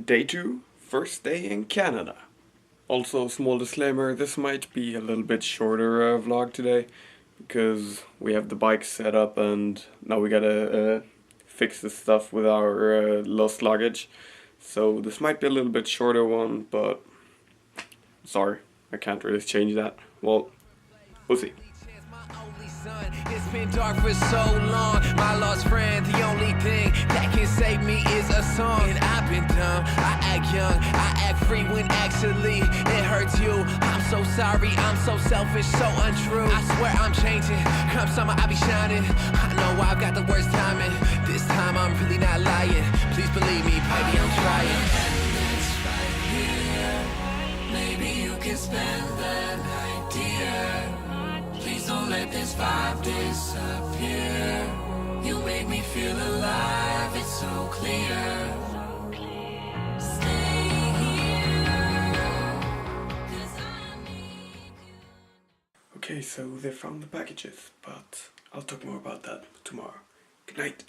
Day 2, first day in Canada. Also, small disclaimer, this might be a little bit shorter vlog today because we have the bike set up and now we gotta fix the stuff with our lost luggage. So this might be a little bit shorter one, but sorry, I can't really change that. Well, we'll see. It's been dark for so long, my lost friend, the only thing that can save me is a song. And I've been dumb, I act young, I act free when actually it hurts you. I'm so sorry, I'm so selfish, so untrue. I swear I'm changing, come summer I'll be shining. I know I've got the worst timing, this time I'm really not lying. Please believe me, baby, I'm trying. And it's right here, maybe you can spend the night, dear. Please don't let this vibe disappear. You make me feel alive, it's so clear. Stay here, 'cause I need you. Okay, so they found the packages, but I'll talk more about that tomorrow. Good night.